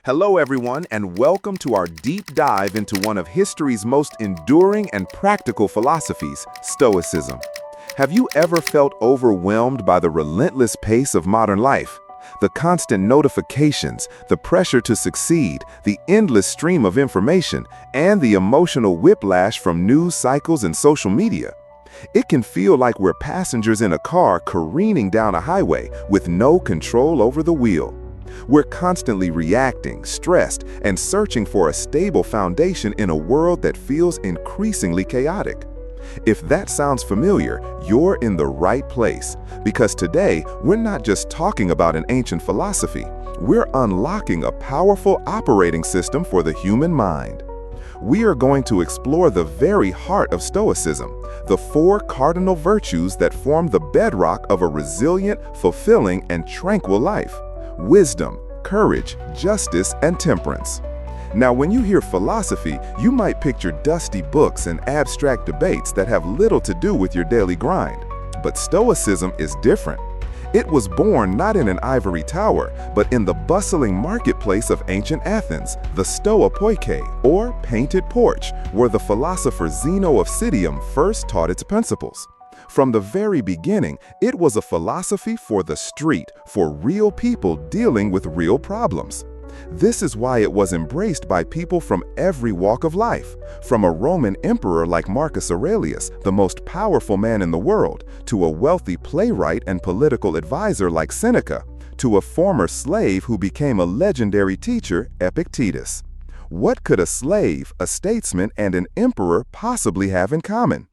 Hello, everyone, and welcome to our deep dive into one of history's most enduring and practical philosophies, Stoicism. Have you ever felt overwhelmed by the relentless pace of modern life? The constant notifications, the pressure to succeed, the endless stream of information, and the emotional whiplash from news cycles and social media? It can feel like we're passengers in a car careening down a highway with no control over the wheel. We're constantly reacting, stressed, and searching for a stable foundation in a world that feels increasingly chaotic. If that sounds familiar, you're in the right place, because today we're not just talking about an ancient philosophy, we're unlocking a powerful operating system for the human mind. We are going to explore the very heart of Stoicism, the four cardinal virtues that form the bedrock of a resilient, fulfilling, and tranquil life: wisdom, courage, justice, and temperance. Now, when you hear philosophy, you might picture dusty books and abstract debates that have little to do with your daily grind. But Stoicism is different. It was born not in an ivory tower, but in the bustling marketplace of ancient Athens, the Stoa Poike, or painted porch, where the philosopher Zeno of Citium first taught its principles. From the very beginning, it was a philosophy for the street, for real people dealing with real problems. This is why it was embraced by people from every walk of life, from a Roman emperor like Marcus Aurelius, the most powerful man in the world, to a wealthy playwright and political advisor like Seneca, to a former slave who became a legendary teacher, Epictetus. What could a slave, a statesman, and an emperor possibly have in common?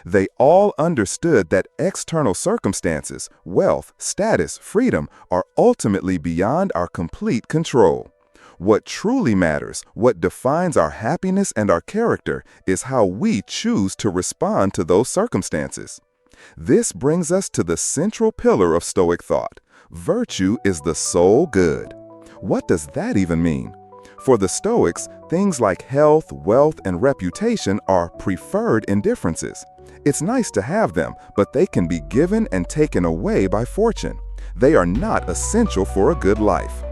They all understood that external circumstances, wealth, status, freedom are ultimately beyond our complete control. What truly matters, what defines our happiness and our character, is how we choose to respond to those circumstances. This brings us to the central pillar of Stoic thought. Virtue is the sole good. What does that even mean? For the Stoics, things like health, wealth, and reputation are preferred indifferences. It's nice to have them, but they can be given and taken away by fortune. They are not essential for a good life.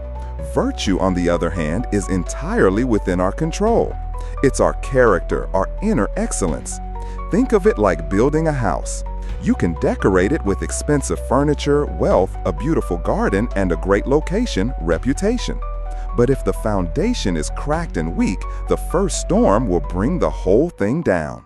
Virtue, on the other hand, is entirely within our control. It's our character, our inner excellence. Think of it like building a house. You can decorate it with expensive furniture, wealth, a beautiful garden, and a great location, reputation. But if the foundation is cracked and weak, the first storm will bring the whole thing down.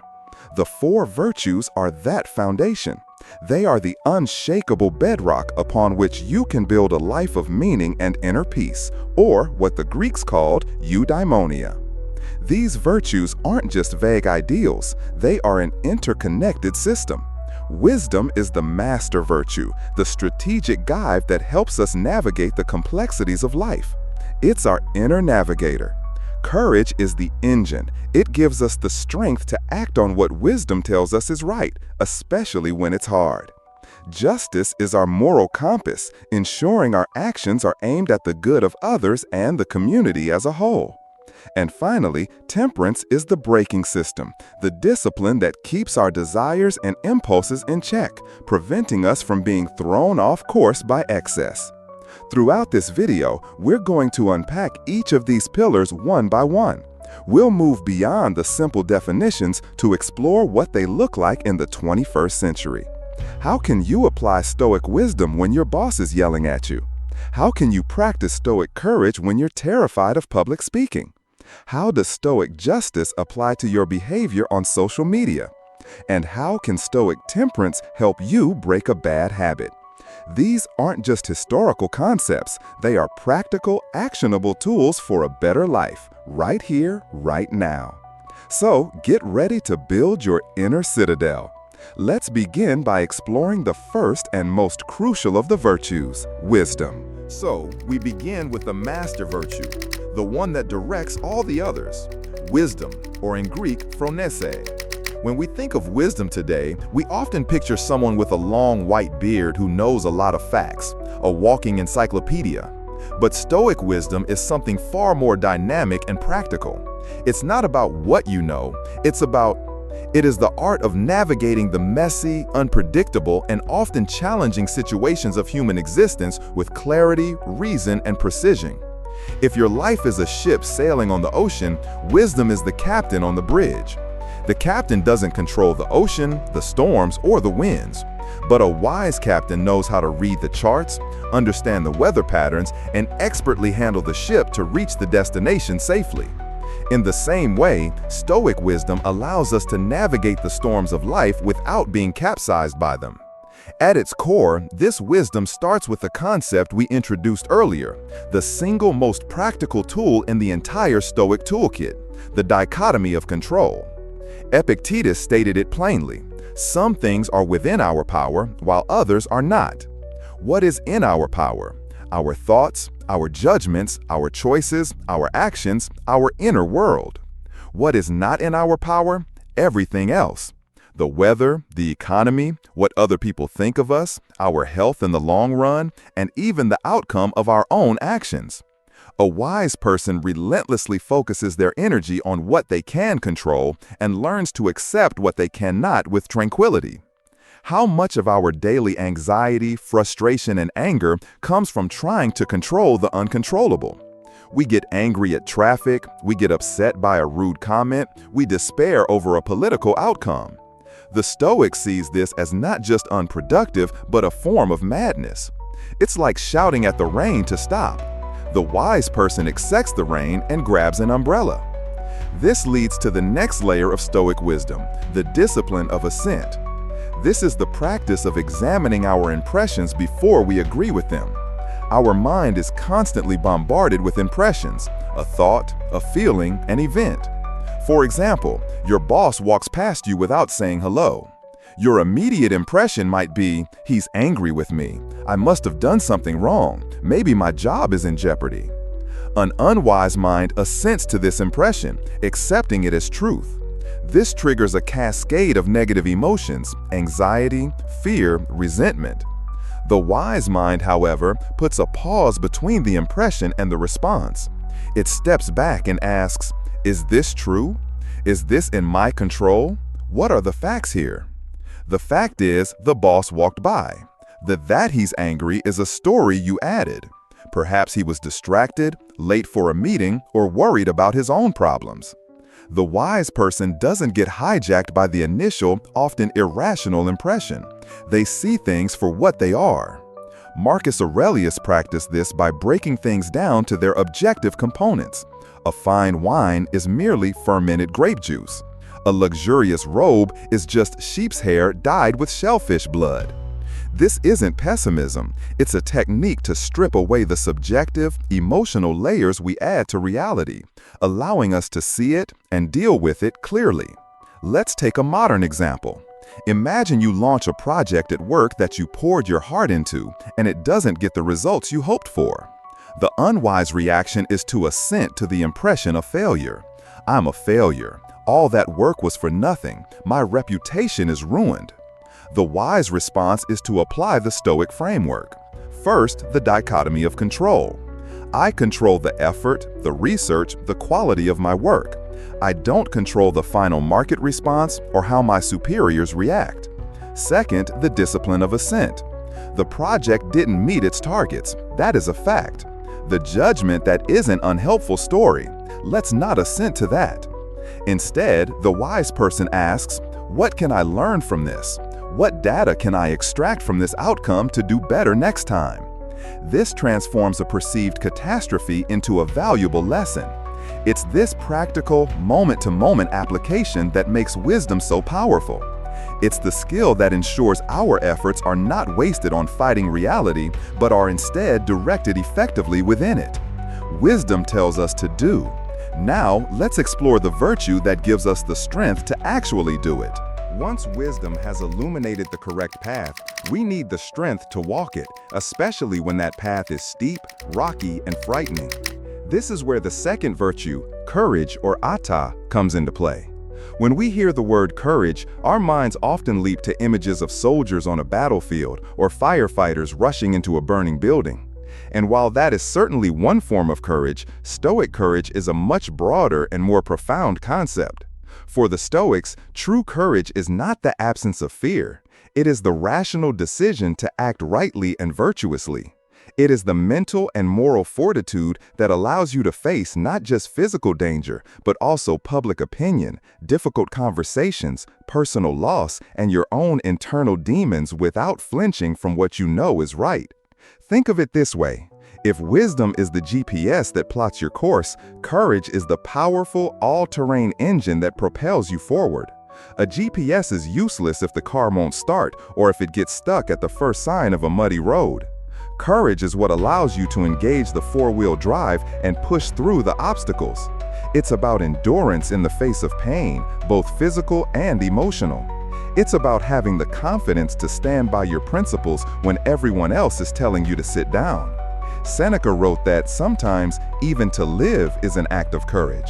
The four virtues are that foundation. They are the unshakable bedrock upon which you can build a life of meaning and inner peace, or what the Greeks called eudaimonia. These virtues aren't just vague ideals, they are an interconnected system. Wisdom is the master virtue, the strategic guide that helps us navigate the complexities of life. It's our inner navigator. Courage is the engine. It gives us the strength to act on what wisdom tells us is right, especially when it's hard. Justice is our moral compass, ensuring our actions are aimed at the good of others and the community as a whole. And finally, temperance is the braking system, the discipline that keeps our desires and impulses in check, preventing us from being thrown off course by excess. Throughout this video, we're going to unpack each of these pillars one by one. We'll move beyond the simple definitions to explore what they look like in the 21st century. How can you apply Stoic wisdom when your boss is yelling at you? How can you practice Stoic courage when you're terrified of public speaking? How does Stoic justice apply to your behavior on social media? And how can Stoic temperance help you break a bad habit? These aren't just historical concepts, they are practical, actionable tools for a better life, right here, right now. So get ready to build your inner citadel. Let's begin by exploring the first and most crucial of the virtues, wisdom. So, we begin with the master virtue, the one that directs all the others, wisdom, or in Greek, phronese. When we think of wisdom today, we often picture someone with a long white beard who knows a lot of facts, a walking encyclopedia. But Stoic wisdom is something far more dynamic and practical. It's not about what you know, it is the art of navigating the messy, unpredictable, and often challenging situations of human existence with clarity, reason, and precision. If your life is a ship sailing on the ocean, wisdom is the captain on the bridge. The captain doesn't control the ocean, the storms, or the winds. But a wise captain knows how to read the charts, understand the weather patterns, and expertly handle the ship to reach the destination safely. In the same way, Stoic wisdom allows us to navigate the storms of life without being capsized by them. At its core, this wisdom starts with the concept we introduced earlier, the single most practical tool in the entire Stoic toolkit, the dichotomy of control. Epictetus stated it plainly: some things are within our power, while others are not. What is in our power? Our thoughts, our judgments, our choices, our actions, our inner world. What is not in our power? Everything else. The weather, the economy, what other people think of us, our health in the long run, and even the outcome of our own actions. A wise person relentlessly focuses their energy on what they can control and learns to accept what they cannot with tranquility. How much of our daily anxiety, frustration, and anger comes from trying to control the uncontrollable? We get angry at traffic, we get upset by a rude comment, we despair over a political outcome. The Stoic sees this as not just unproductive, but a form of madness. It's like shouting at the rain to stop. The wise person accepts the rain and grabs an umbrella. This leads to the next layer of Stoic wisdom, the discipline of assent. This is the practice of examining our impressions before we agree with them. Our mind is constantly bombarded with impressions, a thought, a feeling, an event. For example, your boss walks past you without saying hello. Your immediate impression might be, he's angry with me. I must have done something wrong. Maybe my job is in jeopardy. An unwise mind assents to this impression, accepting it as truth. This triggers a cascade of negative emotions, anxiety, fear, resentment. The wise mind, however, puts a pause between the impression and the response. It steps back and asks, is this true? Is this in my control? What are the facts here? The fact is, the boss walked by. That he's angry is a story you added. Perhaps he was distracted, late for a meeting, or worried about his own problems. The wise person doesn't get hijacked by the initial, often irrational impression. They see things for what they are. Marcus Aurelius practiced this by breaking things down to their objective components. A fine wine is merely fermented grape juice. A luxurious robe is just sheep's hair dyed with shellfish blood. This isn't pessimism, it's a technique to strip away the subjective, emotional layers we add to reality, allowing us to see it and deal with it clearly. Let's take a modern example. Imagine you launch a project at work that you poured your heart into, and it doesn't get the results you hoped for. The unwise reaction is to assent to the impression of failure. I'm a failure. All that work was for nothing. My reputation is ruined. The wise response is to apply the Stoic framework. First, the dichotomy of control. I control the effort, the research, the quality of my work. I don't control the final market response or how my superiors react. Second, the discipline of assent. The project didn't meet its targets. That is a fact. The judgment that is an unhelpful story. Let's not assent to that. Instead, the wise person asks, what can I learn from this? What data can I extract from this outcome to do better next time? This transforms a perceived catastrophe into a valuable lesson. It's this practical, moment-to-moment application that makes wisdom so powerful. It's the skill that ensures our efforts are not wasted on fighting reality, but are instead directed effectively within it. Wisdom tells us to do. Now, let's explore the virtue that gives us the strength to actually do it. Once wisdom has illuminated the correct path, we need the strength to walk it, especially when that path is steep, rocky, and frightening. This is where the second virtue, courage or atta, comes into play. When we hear the word courage, our minds often leap to images of soldiers on a battlefield or firefighters rushing into a burning building. And while that is certainly one form of courage, Stoic courage is a much broader and more profound concept. For the Stoics, true courage is not the absence of fear. It is the rational decision to act rightly and virtuously. It is the mental and moral fortitude that allows you to face not just physical danger, but also public opinion, difficult conversations, personal loss, and your own internal demons without flinching from what you know is right. Think of it this way. If wisdom is the GPS that plots your course, courage is the powerful, all-terrain engine that propels you forward. A GPS is useless if the car won't start or if it gets stuck at the first sign of a muddy road. Courage is what allows you to engage the four-wheel drive and push through the obstacles. It's about endurance in the face of pain, both physical and emotional. It's about having the confidence to stand by your principles when everyone else is telling you to sit down. Seneca wrote that sometimes even to live is an act of courage.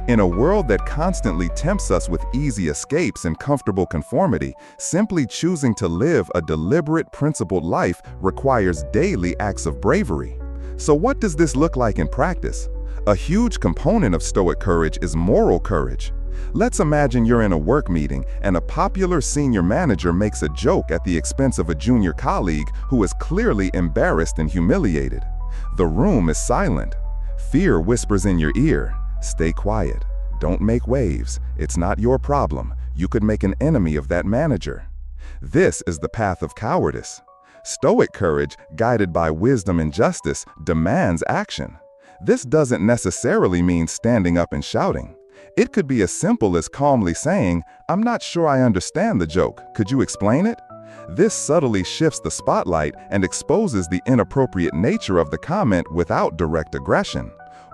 In a world that constantly tempts us with easy escapes and comfortable conformity, simply choosing to live a deliberate, principled life requires daily acts of bravery. So what does this look like in practice? A huge component of Stoic courage is moral courage. Let's imagine you're in a work meeting and a popular senior manager makes a joke at the expense of a junior colleague who is clearly embarrassed and humiliated. The room is silent. Fear whispers in your ear, "Stay quiet. Don't make waves. It's not your problem. You could make an enemy of that manager." This is the path of cowardice. Stoic courage, guided by wisdom and justice, demands action. This doesn't necessarily mean standing up and shouting. It could be as simple as calmly saying, "I'm not sure I understand the joke. Could you explain it?" This subtly shifts the spotlight and exposes the inappropriate nature of the comment without direct aggression.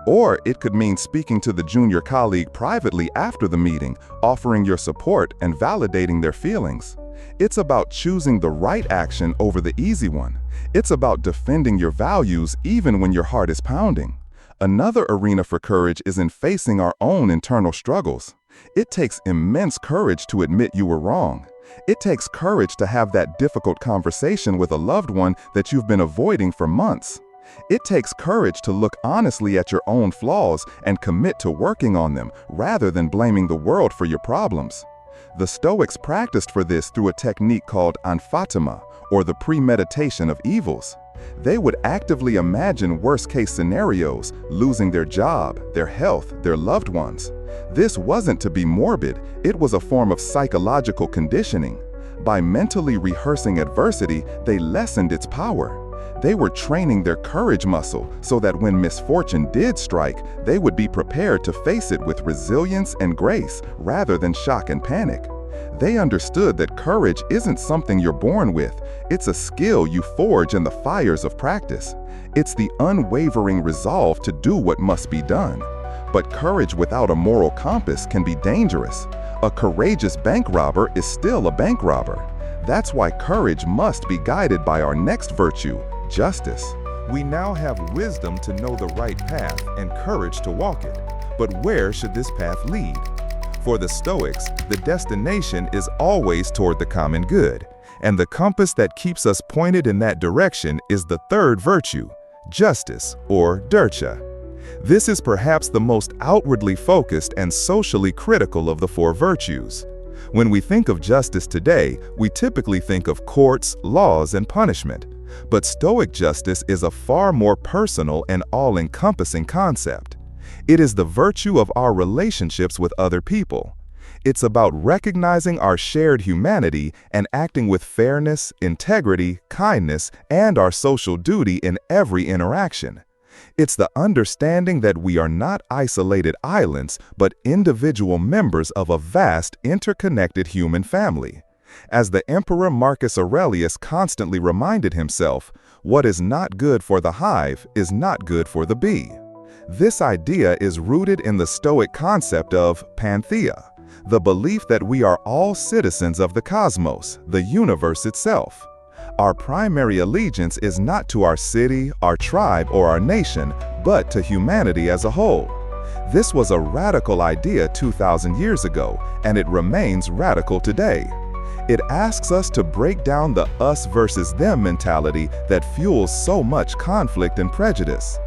Or it could mean speaking to the junior colleague privately after the meeting, offering your support and validating their feelings. It's about choosing the right action over the easy one. It's about defending your values even when your heart is pounding. Another arena for courage is in facing our own internal struggles. It takes immense courage to admit you were wrong. It takes courage to have that difficult conversation with a loved one that you've been avoiding for months. It takes courage to look honestly at your own flaws and commit to working on them rather than blaming the world for your problems. The Stoics practiced for this through a technique called anphatima, or the premeditation of evils. They would actively imagine worst-case scenarios, losing their job, their health, their loved ones. This wasn't to be morbid, it was a form of psychological conditioning. By mentally rehearsing adversity, they lessened its power. They were training their courage muscle so that when misfortune did strike, they would be prepared to face it with resilience and grace rather than shock and panic. They understood that courage isn't something you're born with, it's a skill you forge in the fires of practice. It's the unwavering resolve to do what must be done. But courage without a moral compass can be dangerous. A courageous bank robber is still a bank robber. That's why courage must be guided by our next virtue, justice. We now have wisdom to know the right path and courage to walk it. But where should this path lead? For the Stoics, the destination is always toward the common good, and the compass that keeps us pointed in that direction is the third virtue, justice, or dercha. This is perhaps the most outwardly focused and socially critical of the four virtues. When we think of justice today, we typically think of courts, laws, and punishment. But Stoic justice is a far more personal and all-encompassing concept. It is the virtue of our relationships with other people. It's about recognizing our shared humanity and acting with fairness, integrity, kindness, and our social duty in every interaction. It's the understanding that we are not isolated islands, but individual members of a vast, interconnected human family. As the Emperor Marcus Aurelius constantly reminded himself, what is not good for the hive is not good for the bee. This idea is rooted in the Stoic concept of pantheia, the belief that we are all citizens of the cosmos, the universe itself. Our primary allegiance is not to our city, our tribe, or our nation, but to humanity as a whole. This was a radical idea 2,000 years ago, and it remains radical today. It asks us to break down the us versus them mentality that fuels so much conflict and prejudice.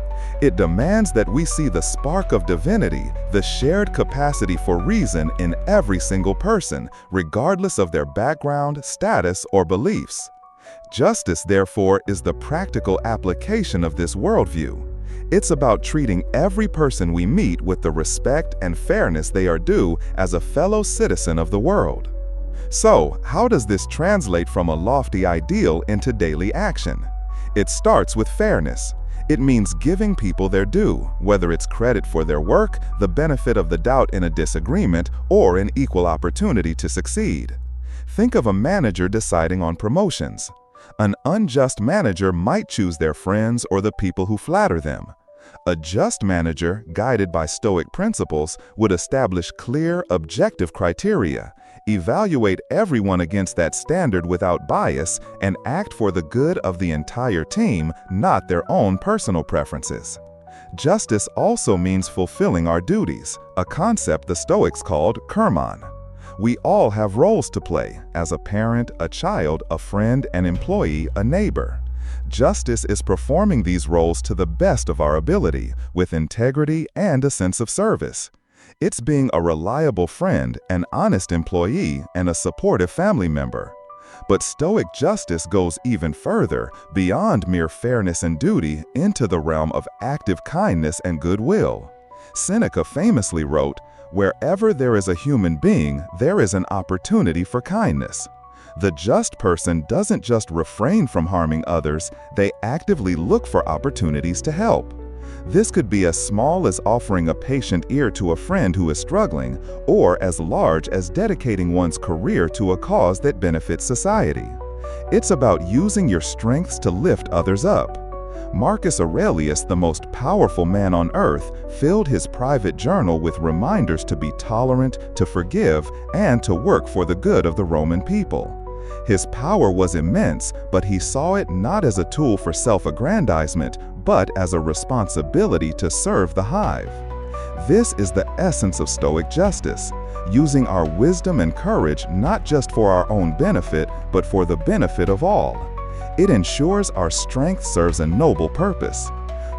It demands that we see the spark of divinity, the shared capacity for reason in every single person, regardless of their background, status, or beliefs. Justice, therefore, is the practical application of this worldview. It's about treating every person we meet with the respect and fairness they are due as a fellow citizen of the world. So, how does this translate from a lofty ideal into daily action? It starts with fairness. It means giving people their due, whether it's credit for their work, the benefit of the doubt in a disagreement, or an equal opportunity to succeed. Think of a manager deciding on promotions. An unjust manager might choose their friends or the people who flatter them. A just manager, guided by Stoic principles, would establish clear, objective criteria, evaluate everyone against that standard without bias, and act for the good of the entire team, not their own personal preferences. Justice also means fulfilling our duties, a concept the Stoics called kermon. We all have roles to play, as a parent, a child, a friend, an employee, a neighbor. Justice is performing these roles to the best of our ability, with integrity and a sense of service. It's being a reliable friend, an honest employee, and a supportive family member. But Stoic justice goes even further, beyond mere fairness and duty, into the realm of active kindness and goodwill. Seneca famously wrote, "Wherever there is a human being, there is an opportunity for kindness." The just person doesn't just refrain from harming others, they actively look for opportunities to help. This could be as small as offering a patient ear to a friend who is struggling, or as large as dedicating one's career to a cause that benefits society. It's about using your strengths to lift others up. Marcus Aurelius, the most powerful man on earth, filled his private journal with reminders to be tolerant, to forgive, and to work for the good of the Roman people. His power was immense, but he saw it not as a tool for self-aggrandizement, but as a responsibility to serve the hive. This is the essence of Stoic justice, using our wisdom and courage not just for our own benefit, but for the benefit of all. It ensures our strength serves a noble purpose.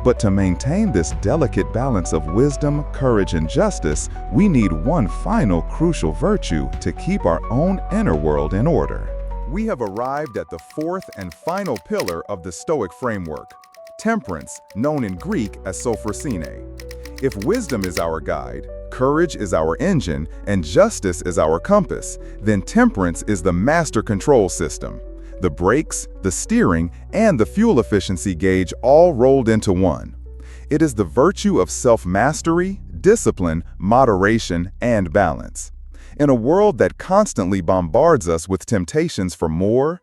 But to maintain this delicate balance of wisdom, courage, and justice, we need one final crucial virtue to keep our own inner world in order. We have arrived at the fourth and final pillar of the Stoic framework, temperance, known in Greek as sophrosine. If wisdom is our guide, courage is our engine, and justice is our compass, then temperance is the master control system. The brakes, the steering, and the fuel efficiency gauge all rolled into one. It is the virtue of self-mastery, discipline, moderation, and balance. In a world that constantly bombards us with temptations for more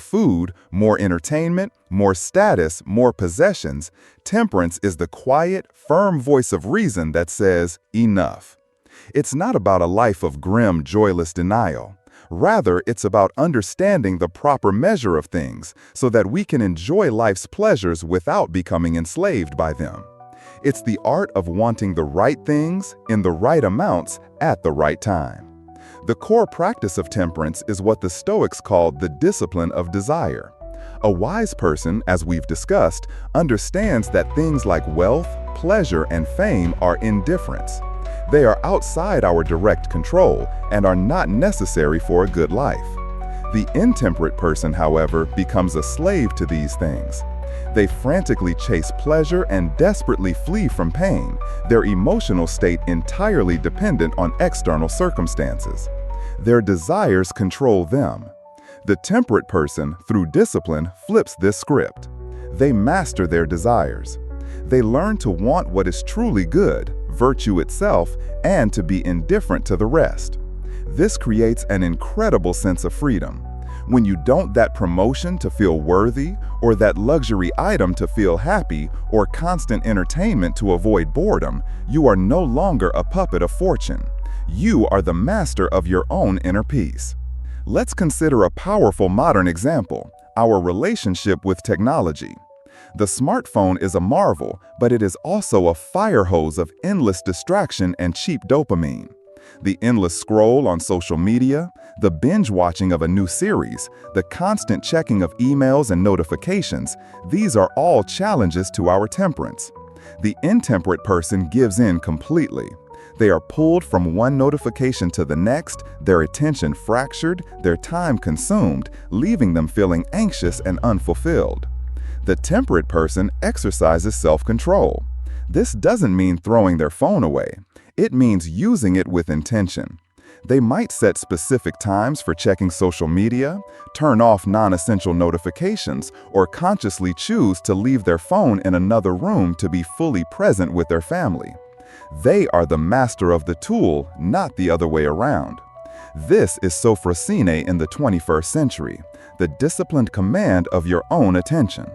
food, more entertainment, more status, more possessions, temperance is the quiet, firm voice of reason that says, enough. It's not about a life of grim, joyless denial. Rather, it's about understanding the proper measure of things so that we can enjoy life's pleasures without becoming enslaved by them. It's the art of wanting the right things in the right amounts at the right time. The core practice of temperance is what the Stoics called the discipline of desire. A wise person, as we've discussed, understands that things like wealth, pleasure, and fame are indifferents. They are outside our direct control and are not necessary for a good life. The intemperate person, however, becomes a slave to these things. They frantically chase pleasure and desperately flee from pain, their emotional state entirely dependent on external circumstances. Their desires control them. The temperate person, through discipline, flips this script. They master their desires. They learn to want what is truly good, virtue itself, and to be indifferent to the rest. This creates an incredible sense of freedom. When you don't that promotion to feel worthy, or that luxury item to feel happy, or constant entertainment to avoid boredom, you are no longer a puppet of fortune. You are the master of your own inner peace. Let's consider a powerful modern example, our relationship with technology. The smartphone is a marvel, but it is also a fire hose of endless distraction and cheap dopamine. The endless scroll on social media, the binge watching of a new series, the constant checking of emails and notifications, these are all challenges to our temperance. The intemperate person gives in completely. They are pulled from one notification to the next, their attention fractured, their time consumed, leaving them feeling anxious and unfulfilled. The temperate person exercises self-control. This doesn't mean throwing their phone away. It means using it with intention. They might set specific times for checking social media, turn off non-essential notifications, or consciously choose to leave their phone in another room to be fully present with their family. They are the master of the tool, not the other way around. This is sophrosine in the 21st century, the disciplined command of your own attention.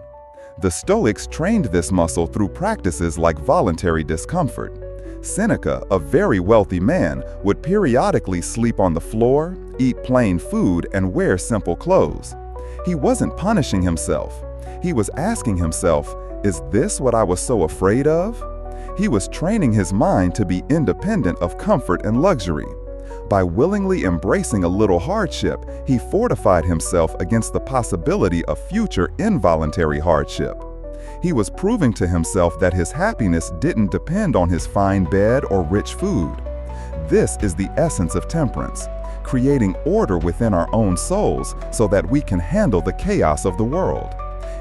The Stoics trained this muscle through practices like voluntary discomfort. Seneca, a very wealthy man, would periodically sleep on the floor, eat plain food, and wear simple clothes. He wasn't punishing himself. He was asking himself, is this what I was so afraid of? He was training his mind to be independent of comfort and luxury. By willingly embracing a little hardship, he fortified himself against the possibility of future involuntary hardship. He was proving to himself that his happiness didn't depend on his fine bed or rich food. This is the essence of temperance, creating order within our own souls so that we can handle the chaos of the world.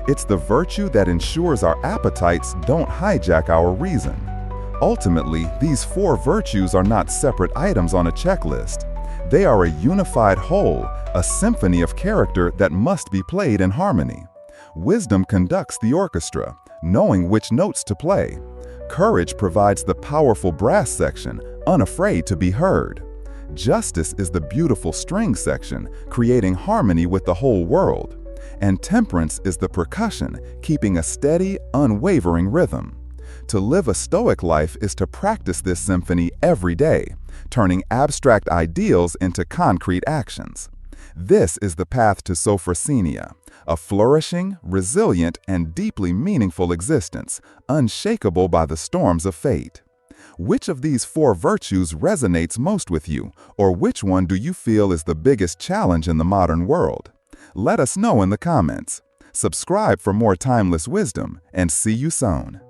It's the virtue that ensures our appetites don't hijack our reason. Ultimately, these 4 virtues are not separate items on a checklist. They are a unified whole, a symphony of character that must be played in harmony. Wisdom conducts the orchestra, knowing which notes to play. Courage provides the powerful brass section, unafraid to be heard. Justice is the beautiful string section, creating harmony with the whole world. And temperance is the percussion, keeping a steady, unwavering rhythm. To live a Stoic life is to practice this symphony every day, turning abstract ideals into concrete actions. This is the path to sophrosenia, a flourishing, resilient, and deeply meaningful existence, unshakable by the storms of fate. Which of these 4 virtues resonates most with you, or which one do you feel is the biggest challenge in the modern world? Let us know in the comments. Subscribe for more timeless wisdom, and see you soon.